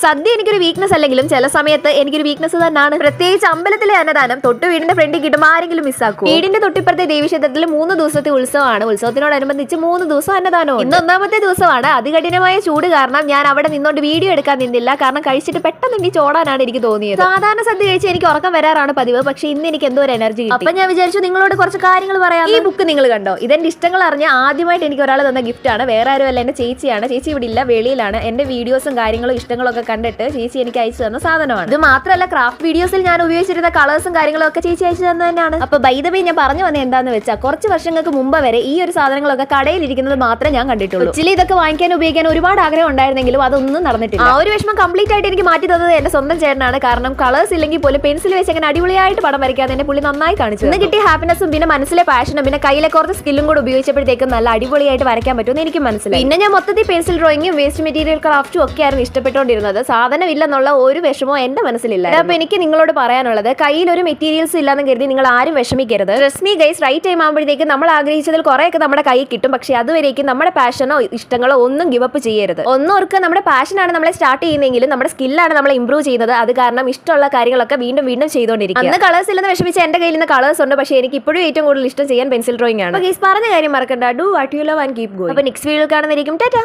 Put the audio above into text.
സദ്യ എനിക്കൊരു വീക്ക്നെസ് അല്ലെങ്കിലും ചില സമയത്ത് എനിക്കൊരു വീക്ക്നെസ് തന്നെയാണ്. പ്രത്യേകിച്ച് അമ്പലത്തിലെ അന്നദാനം തൊട്ട് വീടിന്റെ ഫ്രണ്ടിൽ കിട്ടും ആരെങ്കിലും മിസ്സാക്കും. വീടിന്റെ തൊട്ടിപ്പുറത്തെ ദേവീക്ഷേത്രത്തിൽ 3 ദിവസത്തെ ഉത്സവമാണ്. ഉത്സവത്തിനോടനുബന്ധിച്ച് 3 ദിവസം അന്നദാനവും. ഇന്ന് 1ാമത്തെ ദിവസമാണ്. അതികഠിനമായ ചൂട് കാരണം ഞാൻ അവിടെ നിന്നോണ്ട് വീഡിയോ എടുക്കാൻ നിന്നില്ല. കാരണം കഴിച്ചിട്ട് പെട്ടെന്ന് എനിക്ക് ചോടാനാണ് എനിക്ക് തോന്നിയത്. സാധാരണ സദ്യ കഴിച്ച് എനിക്ക് ഉറക്കം വരാറാണ് പതിവ്. പക്ഷെ ഇന്ന് എനിക്ക് എന്തോ ഒരു എനർജി കിട്ടി. അപ്പൊ ഞാൻ വിചാരിച്ചു നിങ്ങളോട് കുറച്ച് കാര്യങ്ങൾ പറയാം. ഈ ബുക്ക് നിങ്ങൾ കണ്ടോ? ഇതെന്റെ ഇഷ്ടങ്ങൾ അറിഞ്ഞ ആദ്യമായിട്ട് എനിക്ക് ഒരാൾ തന്ന ഗിഫ്റ്റ് ആണ്. വേറെ ആരുമല്ല, എന്റെ ചേച്ചിയാണ്. ചേച്ചി ഇവിടെ ഇല്ല, വെളിയിലാണ്. എന്റെ വീഡിയോസും കാര്യങ്ങളും ഇഷ്ടങ്ങളും ഒക്കെ കണ്ടിട്ട് ചേച്ചി എനിക്ക് അയച്ചു തന്ന സാധനമാണ്. ഇത് മാത്രമല്ല, ക്രാഫ്റ്റ് വീഡിയോസിൽ ഞാൻ ഉപയോഗിച്ചിരുന്ന കളേഴ്സും കാര്യങ്ങളും ഒക്കെ ചേച്ചി അയച്ചു തന്നെ തന്നെയാണ്. അപ്പൊ ബൈ ദ വേ ഞാൻ പറഞ്ഞു വന്നത് എന്താന്ന് വെച്ചാൽ, കുറച്ച് വർഷങ്ങൾക്ക് മുമ്പ് വരെ ഈ ഒരു സാധനങ്ങളൊക്കെ കടയിലിരിക്കുന്നത് മാത്രമേ ഞാൻ കണ്ടിട്ടുള്ളൂ. ചില ഇതൊക്കെ വാങ്ങിക്കാൻ ഉപയോഗിക്കാൻ ഒരുപാട് ആഗ്രഹം ഉണ്ടായിരുന്നെങ്കിലും അതൊന്നും നടന്നിട്ടില്ല. ആ ഒരു വിഷമം കംപ്ലീറ്റ് ആയിട്ട് എനിക്ക് മാറ്റി തന്നത് എന്റെ സ്വന്തം ചേട്ടനാണ്. കാരണം കളേഴ്സ് ഇല്ലെങ്കിൽ പോലും പെൻസിൽ വെച്ച് അങ്ങനെ അടിപൊളിയായിട്ട് പടം വരയ്ക്കാതെ എന്നെ പുള്ളി നന്നായി കാണിച്ചു. ഇന്ന് കിട്ടിയ ഹാപ്പിനെസ്സും പിന്നെ മനസ്സിലെ പാഷനും പിന്നെ കയ്യിലെ കുറച്ച് സ്കില്ലും കൂടെ ഉപയോഗിച്ചപ്പോഴത്തേക്കും നല്ല അടിപൊളിയായിട്ട് വരയ്ക്കാൻ പറ്റുമെന്ന് എനിക്ക് മനസ്സിലായി. പിന്നെ ഞാൻ മൊത്തത്തിൽ പെൻസിൽ ഡ്രോയിങ്ങും വേസ്റ്റ് മെറ്റീരിയൽ ക്രാഫ്റ്റും ഒക്കെ ആയിരുന്നു ഇഷ്ടപ്പെട്ടുകൊണ്ടിരുന്നത്. സാധനം ഇല്ലെന്നുള്ള ഒരു വിഷമോ എന്റെ മനസ്സിലില്ല. അപ്പൊ എനിക്ക് നിങ്ങളോട് പറയാനുള്ളത്, കയ്യിൽ ഒരു മെറ്റീരിയൽസ് ഇല്ലാന്ന് കരുതി നിങ്ങൾ ആരും വിഷമിക്കരുത്. Trust me guys, right time ആകുമ്പോഴത്തേക്കും നമ്മൾ ആഗ്രഹിച്ചതിൽ കുറെയൊക്കെ നമ്മുടെ കയ്യിൽ കിട്ടും. പക്ഷെ അതുവരേക്കും നമ്മുടെ പാഷനോ ഇഷ്ടങ്ങളോ ഒന്നും ഗിവ് അപ്പ് ചെയ്യരുത്. ഒന്നോർക്ക് നമ്മുടെ പാഷനാണ് നമ്മളെ സ്റ്റാർട്ട് ചെയ്യുന്നതെങ്കിലും നമ്മുടെ സ്കില്ലാണ് നമ്മളെ ഇംപ്രൂവ് ചെയ്യുന്നത്. അത് കാരണം ഇഷ്ടമുള്ള കാര്യങ്ങളൊക്കെ വീണ്ടും വീണ്ടും ചെയ്തുകൊണ്ടിരിക്കും. അന്ന് കളേഴ്സ് ഇല്ലെന്ന് വിഷമിച്ച എന്റെ കയ്യിൽ നിന്ന് കളേഴ്സ് ഉണ്ട്. പക്ഷേ എനിക്ക് ഇപ്പോഴും ഏറ്റവും കൂടുതൽ ഇഷ്ടം ചെയ്യാൻ പെൻസിൽ ഡ്രോയിങ് ആണ്. പറഞ്ഞ കാര്യം മറക്കണ്ട. Do what you love and keep going. അപ്പൊ നെക്സ്റ്റ് വീഡിയോയിൽ കാണുന്നതായിരിക്കും. ടാറ്റാ.